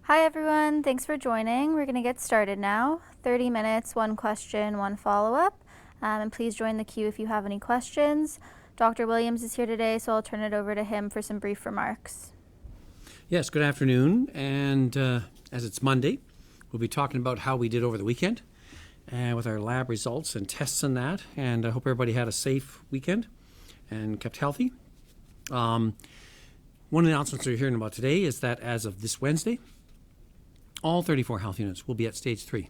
Hi everyone, thanks for joining. We're going to get started now. 30 minutes, one question, one follow-up. And please join the queue if you have any questions. Dr. Williams is here today, so I'll turn it over to him for some brief remarks. Yes, good afternoon. And as it's Monday, we'll be talking about how we did over the weekend with our lab results and tests and that. And I hope everybody had a safe weekend and kept healthy. One of the announcements we're hearing about today is that as of this Wednesday, all 34 health units will be at stage 3.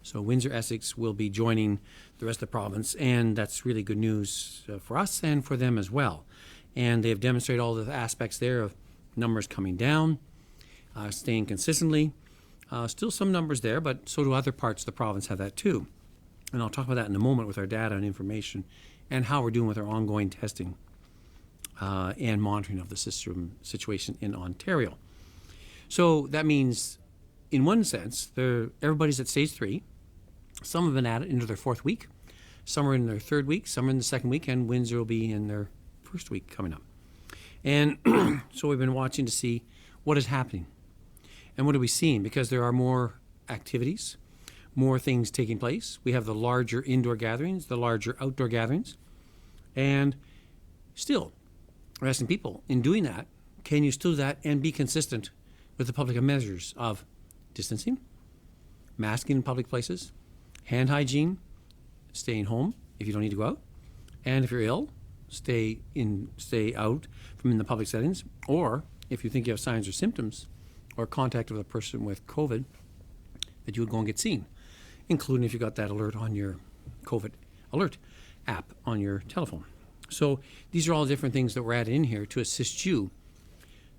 So Windsor Essex will be joining the rest of the province, and that's really good news for us and for them as well. And they've demonstrated all the aspects there of numbers coming down, staying consistently. Still some numbers there, but so do other parts of the province have that too. And I'll talk about that in a moment with our data and information and how we're doing with our ongoing testing and monitoring of the situation in Ontario. So that means, in one sense, everybody's at stage 3. Some have been at it into their 4th week. Some are in their 3rd week. Some are in the 2nd week. And Windsor will be in their 1st week coming up. And so we've been watching to see what is happening. And what are we seeing? Because there are more activities, more things taking place. We have the larger indoor gatherings, the larger outdoor gatherings. And still, we're asking people, in doing that, can you still do that and be consistent with the public measures of distancing, masking in public places, hand hygiene, staying home if you don't need to go out, and if you're ill, stay out from in the public settings, or if you think you have signs or symptoms or contact with a person with COVID, that you would go and get seen, including if you got that alert on your COVID alert app on your telephone. So these are all different things that we're adding in here to assist you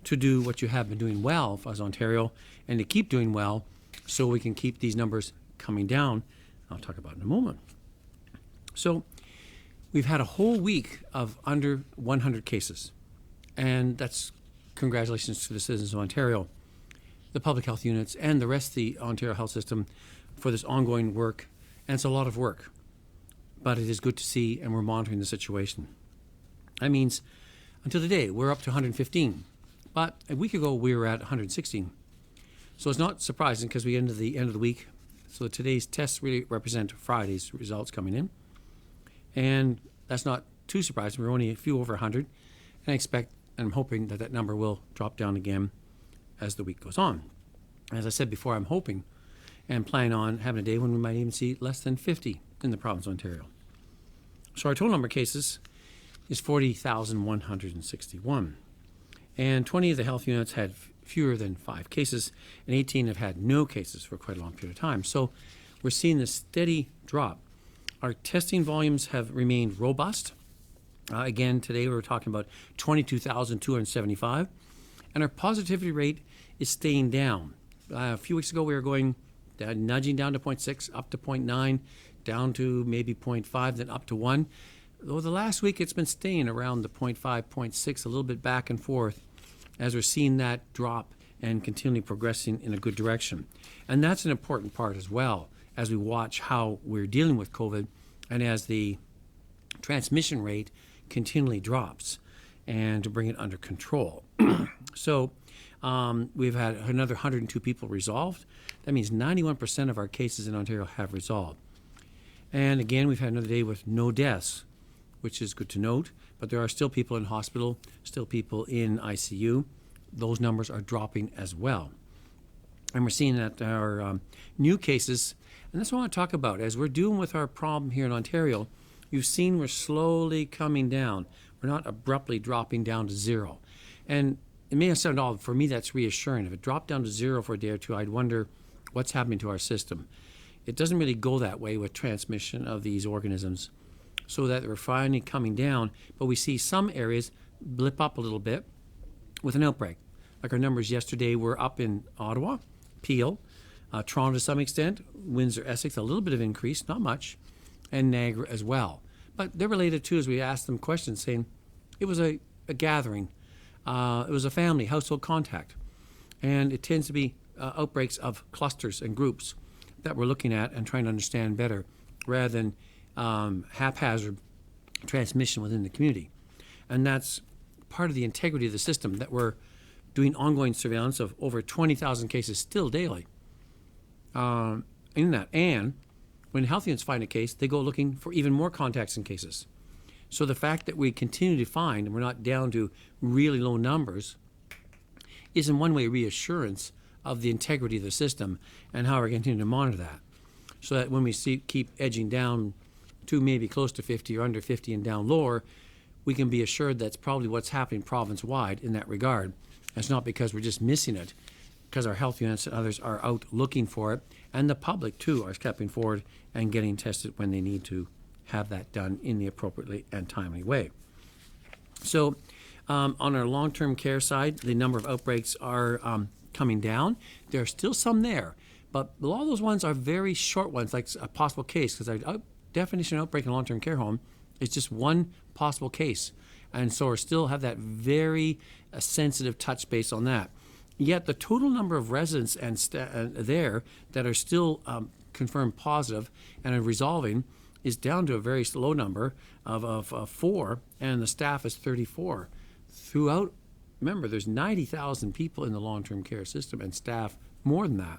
to do what you have been doing well as Ontario and to keep doing well so we can keep these numbers coming down. I'll talk about it in a moment. So we've had a whole week of under 100 cases, and that's congratulations to the citizens of Ontario, the public health units, and the rest of the Ontario health system for this ongoing work. And it's a lot of work, but it is good to see, and we're monitoring the situation. That means until today, we're up to 115. But a week ago, we were at 116. So it's not surprising because we ended the end of the week. So today's tests really represent Friday's results coming in. And that's not too surprising. We're only a few over 100. And I expect and I'm hoping that that number will drop down again as the week goes on. As I said before, I'm hoping and planning on having a day when we might even see less than 50 in the province of Ontario. So our total number of cases is 40,161. And 20 of the health units had fewer than 5 cases, and 18 have had no cases for quite a long period of time. So we're seeing this steady drop. Our testing volumes have remained robust. Again, today we were talking about 22,275, and our positivity rate is staying down. A few weeks ago we were going nudging down to 0.6, up to 0.9, down to maybe 0.5, then up to 1. Though the last week it's been staying around the 0.5, 0.6, a little bit back and forth as we're seeing that drop and continually progressing in a good direction. And that's an important part as well as we watch how we're dealing with COVID and as the transmission rate continually drops and to bring it under control. So we've had another 102 people resolved. That means 91% of our cases in Ontario have resolved. And again, we've had another day with no deaths, which is good to note, but there are still people in hospital, still people in ICU. Those numbers are dropping as well. And we're seeing that our new cases, and that's what I want to talk about. As we're dealing with our problem here in Ontario, you've seen we're slowly coming down. We're not abruptly dropping down to 0. And it may not sound odd, for me that's reassuring. If it dropped down to 0 for a day or two, I'd wonder what's happening to our system. It doesn't really go that way with transmission of these organisms, so that we're finally coming down, but we see some areas blip up a little bit with an outbreak. Like our numbers yesterday were up in Ottawa, Peel, Toronto to some extent, Windsor, Essex, a little bit of increase, not much, and Niagara as well. But they're related too, as we asked them questions saying it was a gathering, it was a family, household contact, and it tends to be outbreaks of clusters and groups that we're looking at and trying to understand better rather than haphazard transmission within the community. And that's part of the integrity of the system that we're doing ongoing surveillance of over 20,000 cases still daily in that. And when health units find a case, they go looking for even more contacts and cases. So the fact that we continue to find, and we're not down to really low numbers, is in one way reassurance of the integrity of the system and how we're continuing to monitor that. So that when we keep edging down to maybe close to 50 or under 50 and down lower, we can be assured that's probably what's happening province-wide in that regard. It's not because we're just missing it, because our health units and others are out looking for it, and the public too are stepping forward and getting tested when they need to have that done in the appropriately and timely way. So on our long-term care side, the number of outbreaks are coming down. There are still some there, but a lot of those ones are very short ones, like a possible case, because our definition of outbreak in a long-term care home is just one possible case. And so we still have that very sensitive touch base on that. Yet the total number of residents and there that are still confirmed positive and are resolving is down to a very low number of 4, and the staff is 34. Throughout, remember, there's 90,000 people in the long-term care system and staff more than that.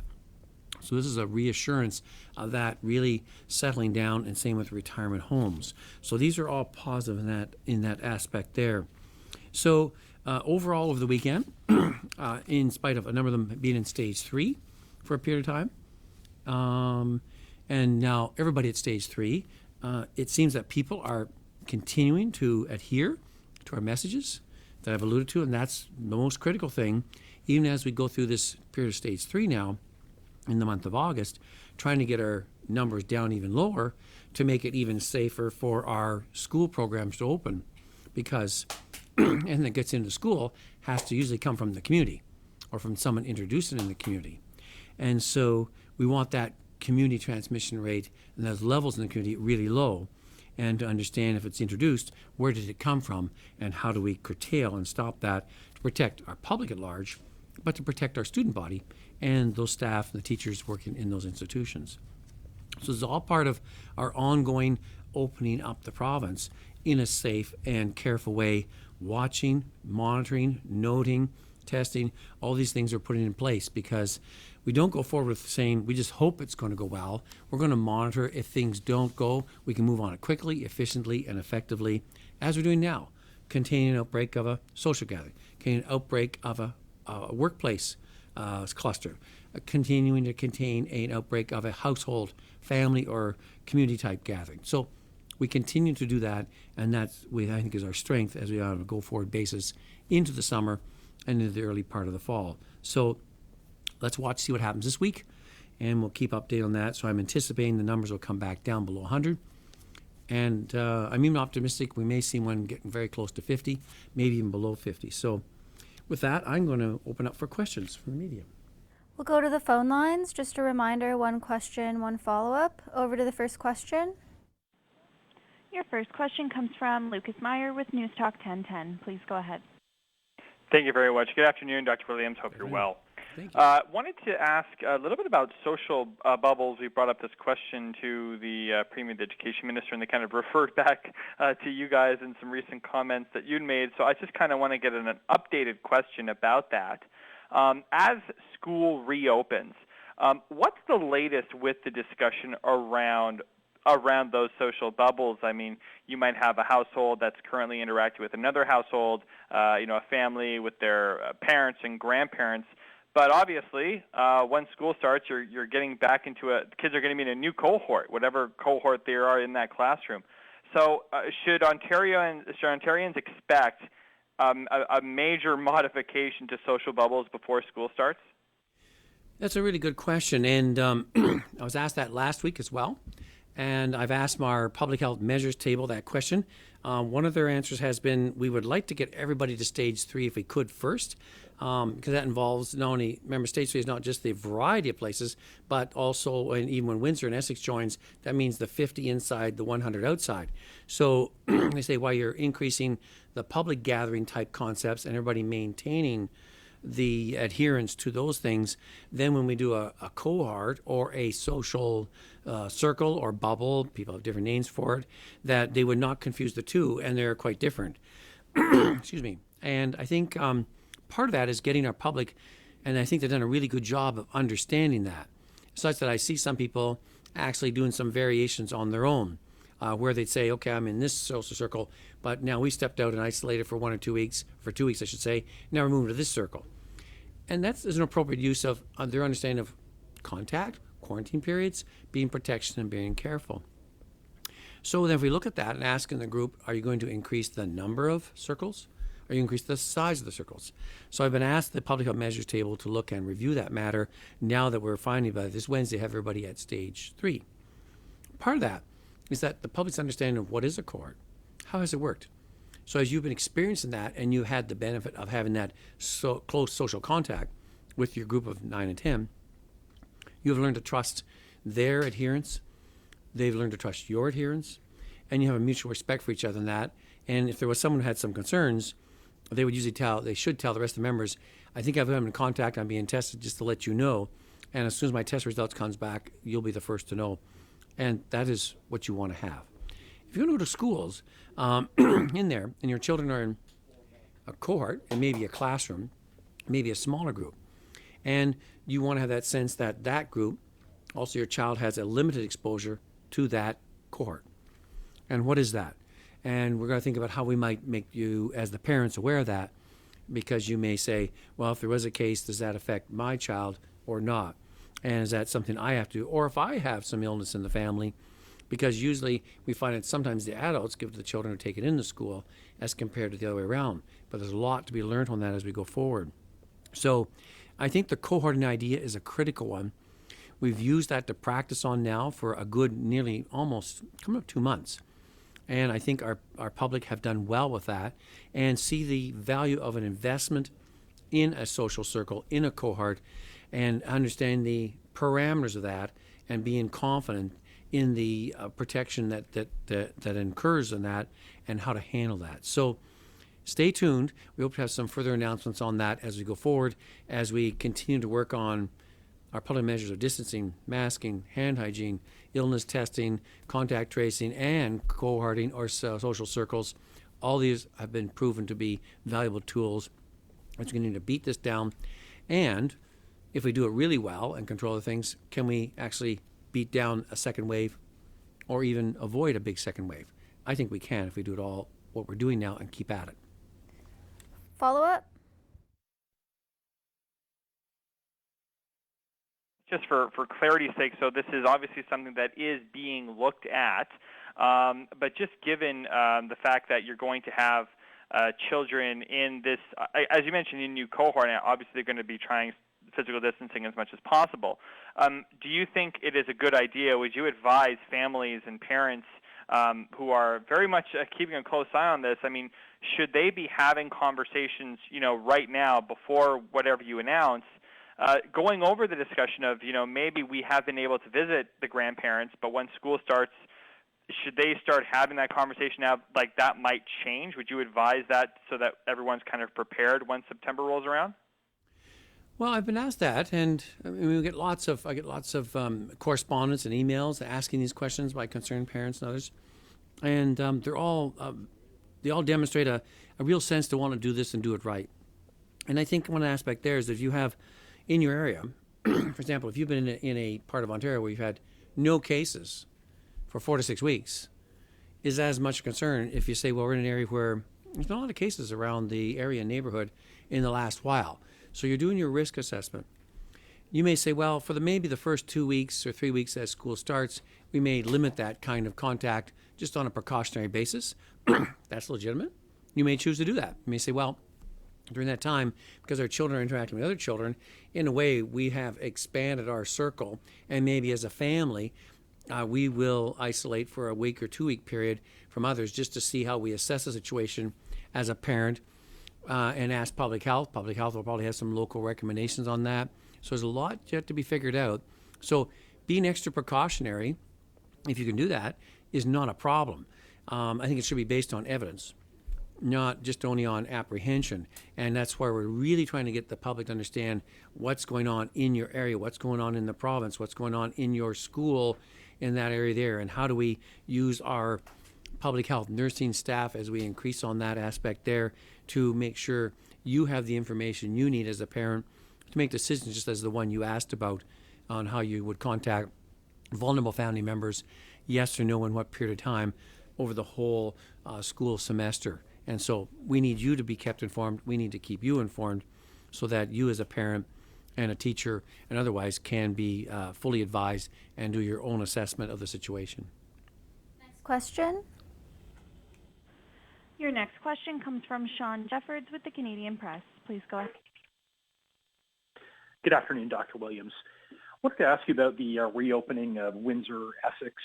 So this is a reassurance of that really settling down, and same with retirement homes. So these are all positive in that aspect there. So overall over the weekend, in spite of a number of them being in stage 3 for a period of time, and now everybody at stage 3, it seems that people are continuing to adhere to our messages that I've alluded to, and that's the most critical thing, even as we go through this period of stage 3 now in the month of August, trying to get our numbers down even lower to make it even safer for our school programs to open, because anything that gets into school has to usually come from the community or from someone introduced it in the community. And so we want that community transmission rate and those levels in the community really low, and to understand if it's introduced, where did it come from, and how do we curtail and stop that to protect our public at large, but to protect our student body and those staff and the teachers working in those institutions. So it's all part of our ongoing opening up the province in a safe and careful way, watching, monitoring, noting, testing. All these things are putting in place, because we don't go forward with saying we just hope it's going to go well. We're going to monitor. If things don't go, we can move on it quickly, efficiently, and effectively, as we're doing now, containing an outbreak of a social gathering, containing an outbreak of a workplace cluster, continuing to contain an outbreak of a household, family, or community type gathering. So we continue to do that, and that's I think is our strength as we are on a go forward basis into the summer and into the early part of the fall. So let's watch, see what happens this week, and we'll keep update on that. So I'm anticipating the numbers will come back down below 100. And I'm even optimistic we may see one getting very close to 50, maybe even below 50. So with that, I'm going to open up for questions from the media. We'll go to the phone lines. Just a reminder, 1 question, 1 follow-up. Over to the first question. Your first question comes from Lucas Meyer with News Talk 1010. Please go ahead. Thank you very much. Good afternoon, Dr. Williams. Hope you're well. Thank you. Wanted to ask a little bit about social bubbles. We brought up this question to the Premier, the Education Minister, and they kind of referred back to you guys in some recent comments that you'd made. So I just kind of want to get an updated question about that. As school reopens, what's the latest with the discussion around those social bubbles? I mean, you might have a household that's currently interacting with another household, a family with their parents and grandparents. But obviously, when school starts, you're getting back into kids are going to be in a new cohort, whatever cohort they are in that classroom. So should Ontarians expect a major modification to social bubbles before school starts? That's a really good question, and I was asked that last week as well. And I've asked our public health measures table that question. One of their answers has been, we would like to get everybody to stage 3 if we could first, because that involves not only, remember, stage 3 is not just the variety of places, but also, and even when Windsor and Essex joins, that means the 50 inside, the 100 outside. So they say, while you're increasing the public gathering type concepts and everybody maintaining the adherence to those things, then when we do a cohort or a social circle or bubble, people have different names for it, that they would not confuse the two, and they're quite different. Excuse me. And I think part of that is getting our public, and I think they've done a really good job of understanding that, such that I see some people actually doing some variations on their own, where they'd say, okay, I'm in this social circle, but now we stepped out and isolated for 1 or 2 weeks, for 2 weeks I should say, now we're moving to this circle. And that's an appropriate use of their understanding of contact, quarantine periods, being protection and being careful. So then if we look at that and ask in the group, are you going to increase the number of circles? Or you increase the size of the circles? So I've been asked the Public Health Measures Table to look and review that matter now that we're finally, by this Wednesday, have everybody at stage 3. Part of that is that the public's understanding of what is a cohort. How has it worked? So as you've been experiencing that and you had the benefit of having that so close social contact with your group of 9 and 10, you have learned to trust their adherence. They've learned to trust your adherence, and you have a mutual respect for each other in that. And if there was someone who had some concerns, they should tell the rest of the members, I think I've been in contact, I'm being tested, just to let you know. And as soon as my test results comes back, you'll be the first to know. And that is what you want to have. If you're going to go to schools in there, and your children are in a cohort, and maybe a classroom, maybe a smaller group, and you want to have that sense that that group, also your child has a limited exposure to that cohort. And what is that? And we're going to think about how we might make you, as the parents, aware of that, because you may say, well, if there was a case, does that affect my child or not? And is that something I have to do? Or if I have some illness in the family, because usually we find that sometimes the adults give to the children who take it into school as compared to the other way around. But there's a lot to be learned on that as we go forward. So I think the cohorting idea is a critical one. We've used that to practice on now for a good nearly almost coming up 2 months. And I think our public have done well with that and see the value of an investment in a social circle, in a cohort, and understand the parameters of that and being confident in the protection that incurs in that and how to handle that. So stay tuned. We hope to have some further announcements on that as we go forward, as we continue to work on our public measures of distancing, masking, hand hygiene, illness testing, contact tracing, and cohorting or social circles. All these have been proven to be valuable tools as we continue to beat this down. And if we do it really well and control the things, can we actually beat down a second wave or even avoid a big second wave? I think we can if we do it all, what we're doing now, and keep at it. Follow up? Just for clarity's sake, so this is obviously something that is being looked at, but just given the fact that you're going to have children in this, as you mentioned, in new cohort, and obviously they're going to be trying physical distancing as much as possible. Do you think it is a good idea? Would you advise families and parents who are very much keeping a close eye on this? I mean, should they be having conversations, right now before whatever you announce, going over the discussion of, maybe we have been able to visit the grandparents, but when school starts, should they start having that conversation now? Like, that might change. Would you advise that so that everyone's kind of prepared when September rolls around? Well, I've been asked that, and I mean, I get lots of correspondence and emails asking these questions by concerned parents and others, and they all demonstrate a real sense to want to do this and do it right. And I think one aspect there is that if you have in your area, for example, if you've been in a part of Ontario where you've had no cases for 4 to 6 weeks, is as much a concern if you say, well, we're in an area where there's not a lot of cases around the area and neighborhood in the last while. So you're doing your risk assessment. You may say, well, for maybe the first 2 weeks or 3 weeks as school starts, we may limit that kind of contact just on a precautionary basis. That's legitimate. You may choose to do that. You may say, well, during that time, because our children are interacting with other children, in a way we have expanded our circle, and maybe as a family, we will isolate for a week or 2 week period from others just to see how we assess the situation as a parent and ask public health. Public health will probably have some local recommendations on that. So there's a lot yet to be figured out. So being extra precautionary, if you can do that, is not a problem. I think it should be based on evidence, not just only on apprehension. And that's why we're really trying to get the public to understand what's going on in your area, what's going on in the province, what's going on in your school in that area there, and how do we use our public health nursing staff as we increase on that aspect there to make sure you have the information you need as a parent to make decisions, just as the one you asked about on how you would contact vulnerable family members, yes or no, in what period of time over the whole school semester. And so we need you to be kept informed. We need to keep you informed so that you as a parent and a teacher and otherwise can be fully advised and do your own assessment of the situation. Next question. Your next question comes from Sean Jeffords with the Canadian Press. Please go ahead. Good afternoon, Dr. Williams. I wanted to ask you about the reopening of Windsor-Essex,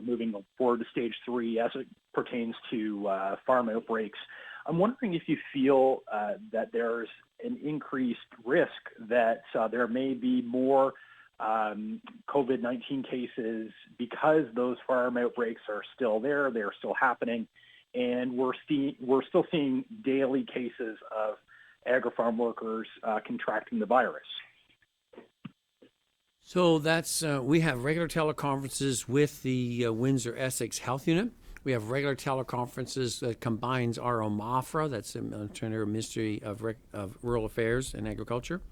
moving forward to stage 3 as it pertains to farm outbreaks. I'm wondering if you feel that there's an increased risk that there may be more COVID-19 cases because those farm outbreaks are still there, they're still happening, and we're still seeing daily cases of agri-farm workers contracting the virus. So that's we have regular teleconferences with the Windsor-Essex Health Unit. We have regular teleconferences that combines our OMAFRA, that's the Ministry of Rural Affairs and Agriculture.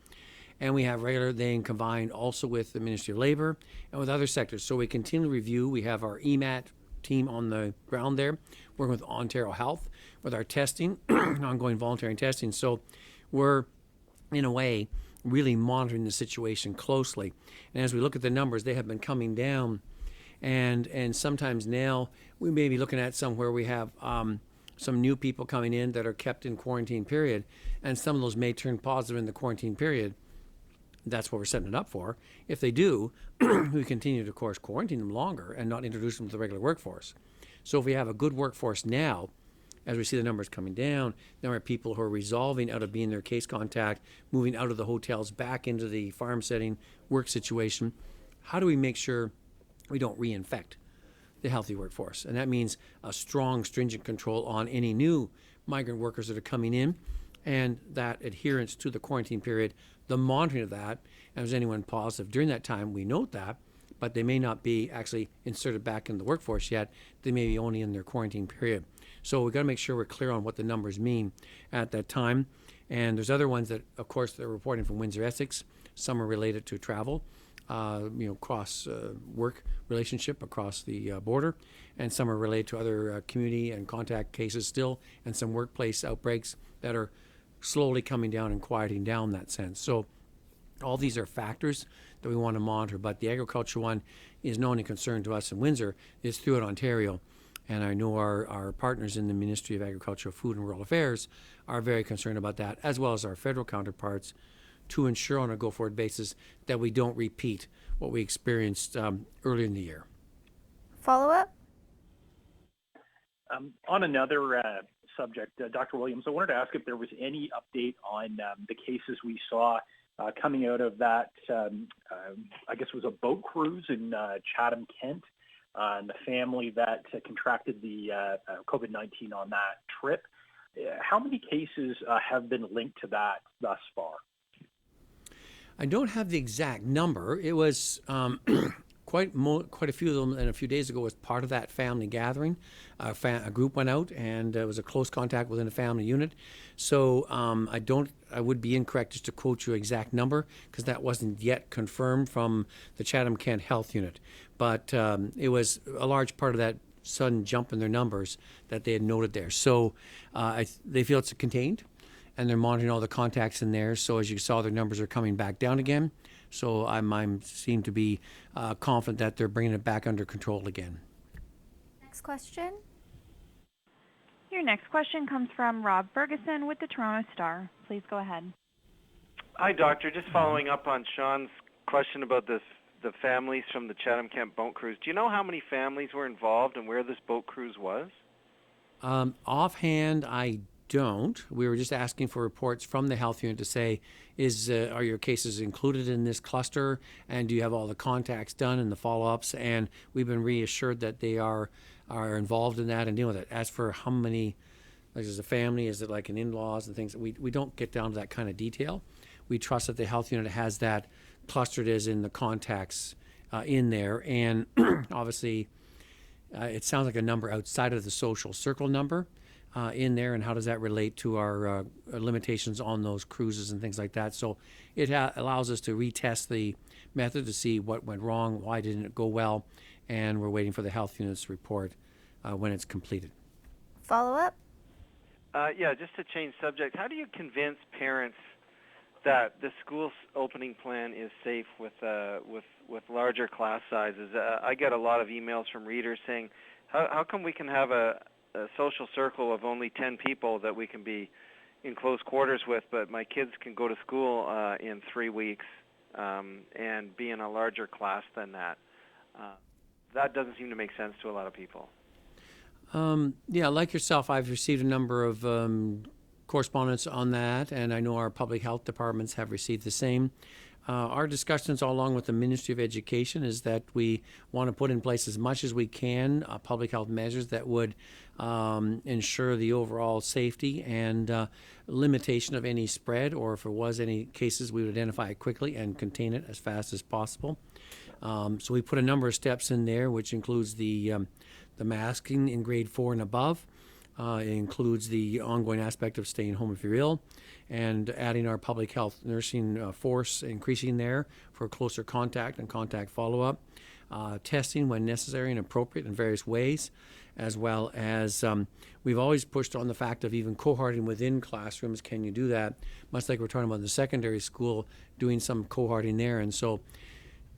And we have they combined also with the Ministry of Labor and with other sectors. So we continually review. We have our EMAT team on the ground there, working with Ontario Health, with our testing, ongoing voluntary testing. So we're, in a way, really monitoring the situation closely. And as we look at the numbers, they have been coming down. And sometimes now we may be looking at somewhere we have some new people coming in that are kept in quarantine period, and some of those may turn positive in the quarantine period. That's what we're setting it up for. If they do, we continue to, of course, quarantine them longer and not introduce them to the regular workforce. So if we have a good workforce now, as we see the numbers coming down, there are people who are resolving out of being their case contact, moving out of the hotels back into the farm setting, work situation. How do we make sure we don't reinfect the healthy workforce? And that means a strong, stringent control on any new migrant workers that are coming in, and that adherence to the quarantine period, the monitoring of that, and if there's anyone positive during that time, we note that, but they may not be actually inserted back in the workforce yet. They may be only in their quarantine period. So we've got to make sure we're clear on what the numbers mean at that time. And there's other ones that, of course, they're reporting from Windsor-Essex. Some are related to travel, cross work relationship across the border, and some are related to other community and contact cases still, and some workplace outbreaks that are slowly coming down and quieting down that sense. So all these are factors that we want to monitor, but the agriculture one is no only concern to us in Windsor, it's throughout Ontario. And I know our partners in the Ministry of Agriculture, Food and Rural Affairs are very concerned about that, as well as our federal counterparts, to ensure on a go-forward basis that we don't repeat what we experienced earlier in the year. Follow-up? On another subject, Dr. Williams, I wanted to ask if there was any update on the cases we saw coming out of that, I guess it was a boat cruise in Chatham, Kent, and the family that contracted the COVID-19 on that trip. How many cases have been linked to that thus far? I don't have the exact number. It was quite a few of them, and a few days ago was part of that family gathering. A group went out, and it was a close contact within a family unit. So I would be incorrect just to quote you exact number, because that wasn't yet confirmed from the Chatham Kent Health Unit. But it was a large part of that sudden jump in their numbers that they had noted there. So they feel it's contained, and they're monitoring all the contacts in there. So as you saw, their numbers are coming back down again. So I seem to be confident that they're bringing it back under control again. Next question. Your next question comes from Rob Ferguson with the Toronto Star. Please go ahead. Hi, Doctor. Just following up on Sean's question about the families from the Chatham Kent boat cruise. Do you know how many families were involved and where this boat cruise was? Offhand, I don't. We were just asking for reports from the health unit to say, are your cases included in this cluster, and do you have all the contacts done and the follow-ups? And we've been reassured that they are involved in that and dealing with it. As for how many, like, is it a family, is it like an in-laws and things, we don't get down to that kind of detail. We trust that the health unit has that clustered as in the contacts in there, and obviously it sounds like a number outside of the social circle number. in there, and how does that relate to our limitations on those cruises and things like that. So it allows us to retest the method to see what went wrong, why didn't it go well, and we're waiting for the health unit's report when it's completed. Follow up? Yeah, just to change subject, how do you convince parents that the school's opening plan is safe with larger class sizes? I get a lot of emails from readers saying, how come we can have a social circle of only 10 people that we can be in close quarters with, but my kids can go to school in 3 weeks and be in a larger class than that? That doesn't seem to make sense to a lot of people. Yeah, like yourself, I've received a number of correspondence on that, and I know our public health departments have received the same. Our discussions all along with the Ministry of Education is that we want to put in place as much as we can public health measures that would ensure the overall safety and limitation of any spread, or if there was any cases, we would identify it quickly and contain it as fast as possible. So we put a number of steps in there, which includes the masking in grade 4 and above. It includes the ongoing aspect of staying home if you're ill, and adding our public health nursing force, increasing there for closer contact and contact follow-up, testing when necessary and appropriate in various ways, as well as we've always pushed on the fact of even cohorting within classrooms. Can you do that? Much like we're talking about in the secondary school, doing some cohorting there. And so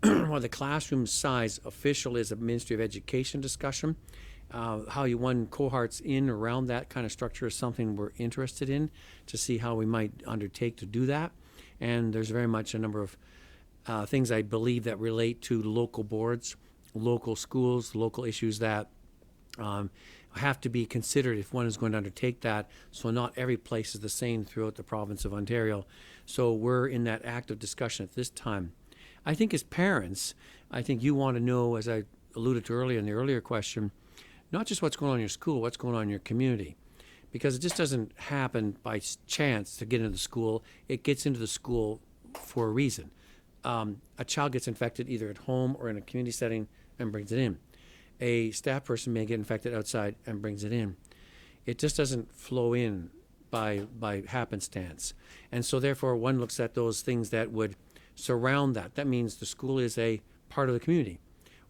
while the classroom size official is a Ministry of Education discussion, how you run cohorts in around that kind of structure is something we're interested in to see how we might undertake to do that. And there's very much a number of things I believe that relate to local boards, local schools, local issues that have to be considered if one is going to undertake that. So not every place is the same throughout the province of Ontario. So we're in that active discussion at this time. I think as parents, I think you want to know, as I alluded to earlier in the earlier question, not just what's going on in your school, what's going on in your community. Because it just doesn't happen by chance to get into the school. It gets into the school for a reason. A child gets infected either at home or in a community setting and brings it in. A staff person may get infected outside and brings it in. It just doesn't flow in by happenstance. And so therefore one looks at those things that would surround that. That means the school is a part of the community.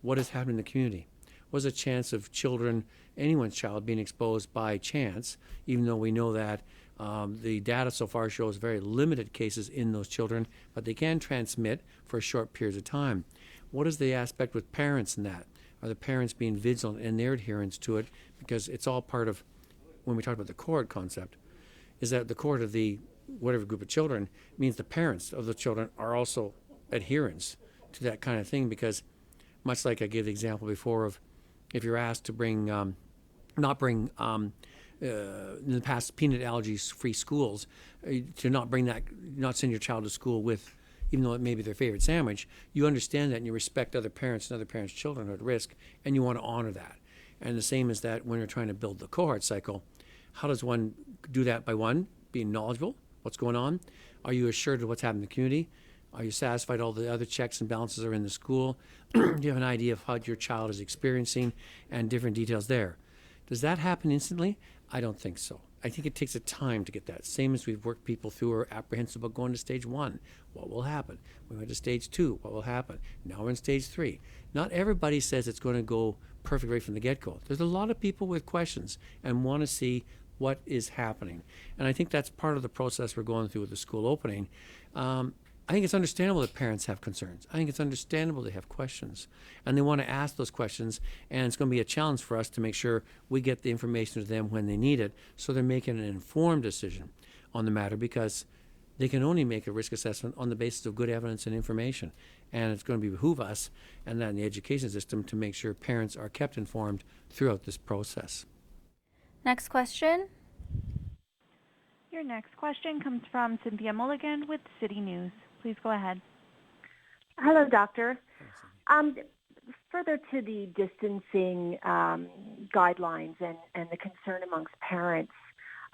What is happening in the community? Was a chance of children, anyone's child, being exposed by chance, even though we know that the data so far shows very limited cases in those children, but they can transmit for short periods of time. What is the aspect with parents in that? Are the parents being vigilant in their adherence to it? Because it's all part of, when we talk about the cohort concept, is that the cohort of the whatever group of children means the parents of the children are also adherents to that kind of thing, because much like I gave the example before of if you're asked to bring, not bring, in the past, peanut allergy-free schools, to not bring that, not send your child to school with, even though it may be their favorite sandwich, you understand that and you respect other parents and other parents' children who are at risk, and you want to honor that. And the same is that when you're trying to build the cohort cycle, how does one do that? By one, being knowledgeable, what's going on? Are you assured of what's happening in the community? Are you satisfied all the other checks and balances are in the school? Do you have an idea of how your child is experiencing and different details there? Does that happen instantly? I don't think so. I think it takes a time to get that. Same as we've worked people through who are apprehensive about going to stage 1. What will happen? We went to stage 2. What will happen? Now we're in stage 3. Not everybody says it's going to go perfect right from the get-go. There's a lot of people with questions and want to see what is happening. And I think that's part of the process we're going through with the school opening. I think it's understandable that parents have concerns. I think it's understandable they have questions, and they want to ask those questions, and it's going to be a challenge for us to make sure we get the information to them when they need it, so they're making an informed decision on the matter, because they can only make a risk assessment on the basis of good evidence and information. And it's going to behoove us and that in the education system to make sure parents are kept informed throughout this process. Next question. Your next question comes from Cynthia Mulligan with City News. Please go ahead. Hello, Doctor. Further to the distancing guidelines and the concern amongst parents,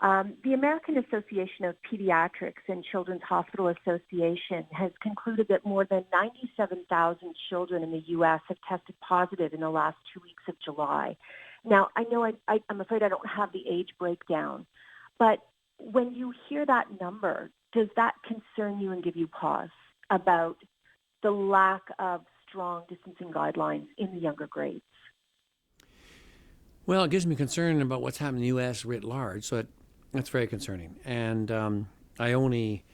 the American Association of Pediatrics and Children's Hospital Association has concluded that more than 97,000 children in the U.S. have tested positive in the last 2 weeks of July. Now, I know I'm afraid I don't have the age breakdown, but when you hear that number, does that concern you and give you pause about the lack of strong distancing guidelines in the younger grades? Well, it gives me concern about what's happening in the U.S. writ large, so that's very concerning. And I only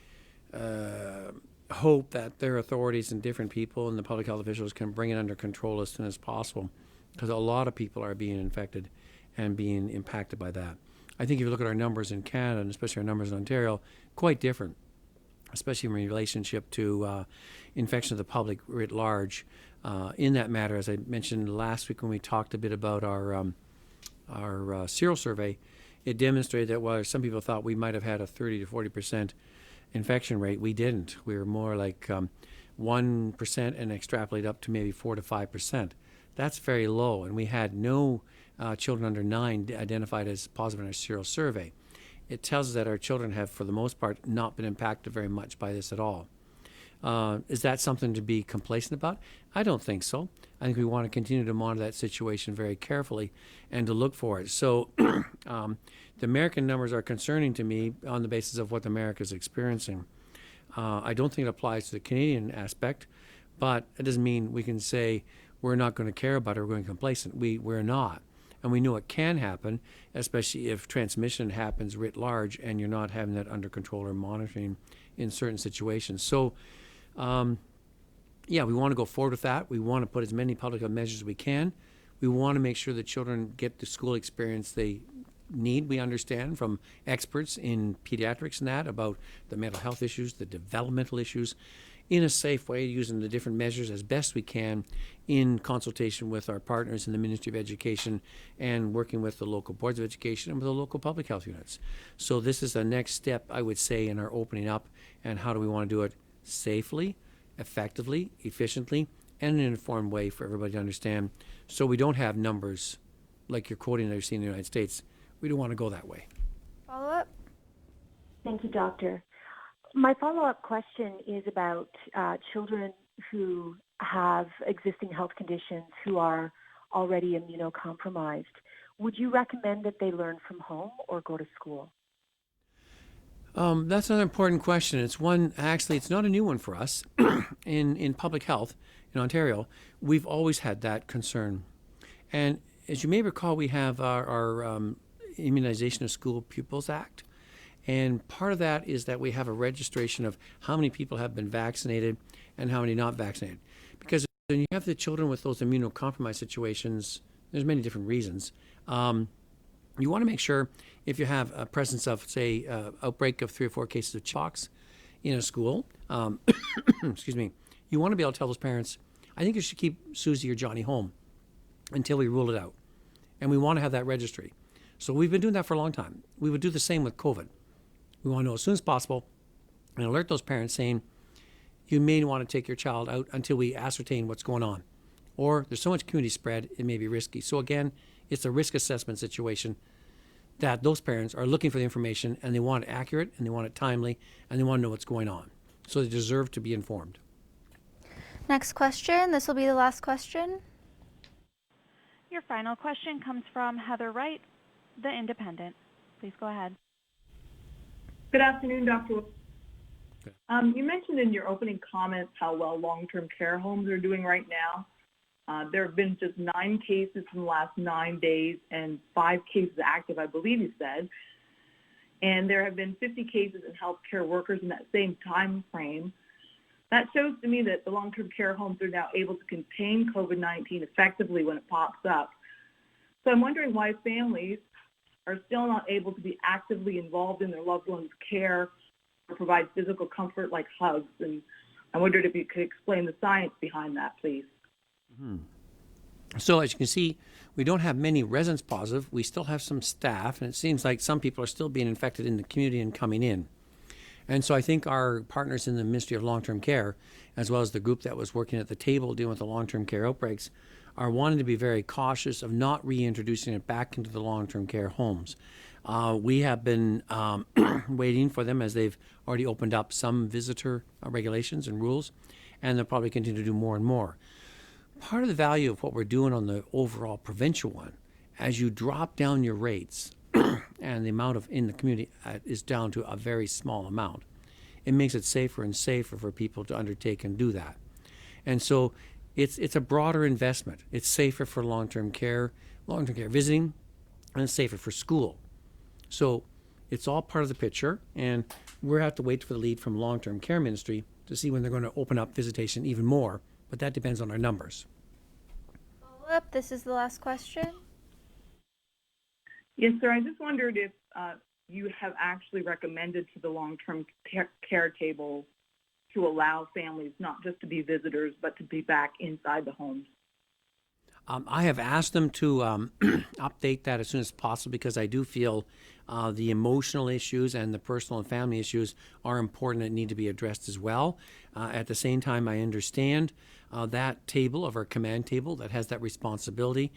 hope that their authorities and different people and the public health officials can bring it under control as soon as possible, because a lot of people are being infected and being impacted by that. I think if you look at our numbers in Canada, and especially our numbers in Ontario, quite different, especially in relationship to infection of the public writ large. In that matter, as I mentioned last week when we talked a bit about our serial survey, it demonstrated that while some people thought we might have had a 30 to 40% infection rate, we didn't. We were more like 1% and extrapolate up to maybe 4 to 5%. That's very low, and we had no children under 9 identified as positive in our serial survey. It tells us that our children have, for the most part, not been impacted very much by this at all. Is that something to be complacent about? I don't think so. I think we want to continue to monitor that situation very carefully and to look for it. So the American numbers are concerning to me on the basis of what America is experiencing. I don't think it applies to the Canadian aspect, but it doesn't mean we can say we're not going to care about it or we're going complacent. We're not. And we know it can happen, especially if transmission happens writ large and you're not having that under control or monitoring in certain situations. So, we want to go forward with that. We want to put as many public health measures as we can. We want to make sure that children get the school experience they need. We understand from experts in pediatrics and that about the mental health issues, the developmental issues, in a safe way, using the different measures as best we can in consultation with our partners in the Ministry of Education and working with the local boards of education and with the local public health units. So this is the next step, I would say, in our opening up, and how do we want to do it safely, effectively, efficiently, and in an informed way for everybody to understand, so we don't have numbers like you're quoting that you're seeing in the United States. We don't want to go that way. Follow up? Thank you, Doctor. My follow-up question is about children who have existing health conditions who are already immunocompromised. Would you recommend that they learn from home or go to school? That's another important question. It's one, actually, it's not a new one for us. In public health in Ontario, we've always had that concern. And as you may recall, we have our Immunization of School Pupils Act. And part of that is that we have a registration of how many people have been vaccinated and how many not vaccinated. Because when you have the children with those immunocompromised situations, there's many different reasons. You want to make sure if you have a presence of, say, outbreak of 3 or 4 cases of chickenpox in a school, excuse me, you want to be able to tell those parents, I think you should keep Susie or Johnny home until we rule it out. And we want to have that registry. So we've been doing that for a long time. We would do the same with COVID. We want to know as soon as possible and alert those parents saying, you may want to take your child out until we ascertain what's going on. Or there's so much community spread, it may be risky. So again, it's a risk assessment situation that those parents are looking for the information and they want it accurate and they want it timely and they want to know what's going on. So they deserve to be informed. Next question. This will be the last question. Your final question comes from Heather Wright, The Independent. Please go ahead. Good afternoon, Dr. Okay. You mentioned in your opening comments how well long-term care homes are doing right now. There have been just 9 cases in the last 9 days and 5 cases active, I believe you said. And there have been 50 cases in healthcare workers in that same time frame. That shows to me that the long-term care homes are now able to contain COVID-19 effectively when it pops up. So I'm wondering why families are still not able to be actively involved in their loved one's care or provide physical comfort like hugs. And I wondered if you could explain the science behind that, please. Mm-hmm. So as you can see, we don't have many residents positive. We still have some staff, and it seems like some people are still being infected in the community and coming in. And so I think our partners in the Ministry of Long-Term Care, as well as the group that was working at the table dealing with the long-term care outbreaks, are wanting to be very cautious of not reintroducing it back into the long-term care homes. We have been waiting for them as they've already opened up some visitor regulations and rules, and they'll probably continue to do more and more. Part of the value of what we're doing on the overall provincial one as you drop down your rates and the amount of in the community is down to a very small amount, it makes it safer and safer for people to undertake and do that. And so it's a broader investment. It's safer for long-term care visiting, and it's safer for school. So it's all part of the picture, and we'll have to wait for the lead from long-term care ministry to see when they're going to open up visitation even more, but that depends on our numbers. Follow up, this is the last question. Yes, sir. I just wondered if you have actually recommended to the long-term care table to allow families not just to be visitors, but to be back inside the homes. I have asked them to update that as soon as possible, because I do feel the emotional issues and the personal and family issues are important and need to be addressed as well. At the same time, I understand that table of our command table that has that responsibility,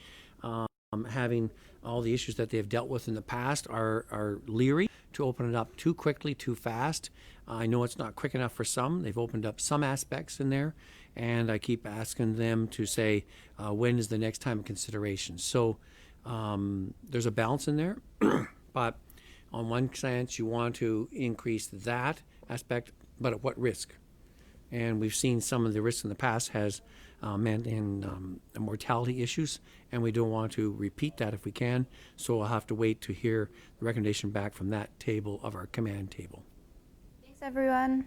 having all the issues that they have dealt with in the past, are leery to open it up too quickly, too fast. I know it's not quick enough for some. They've opened up some aspects in there, and I keep asking them to say, when is the next time of consideration? So there's a balance in there, but on one sense, you want to increase that aspect, but at what risk? And we've seen some of the risks in the past has meant in mortality issues, and we don't want to repeat that if we can. So we'll have to wait to hear the recommendation back from that table of our command table. Thanks, everyone.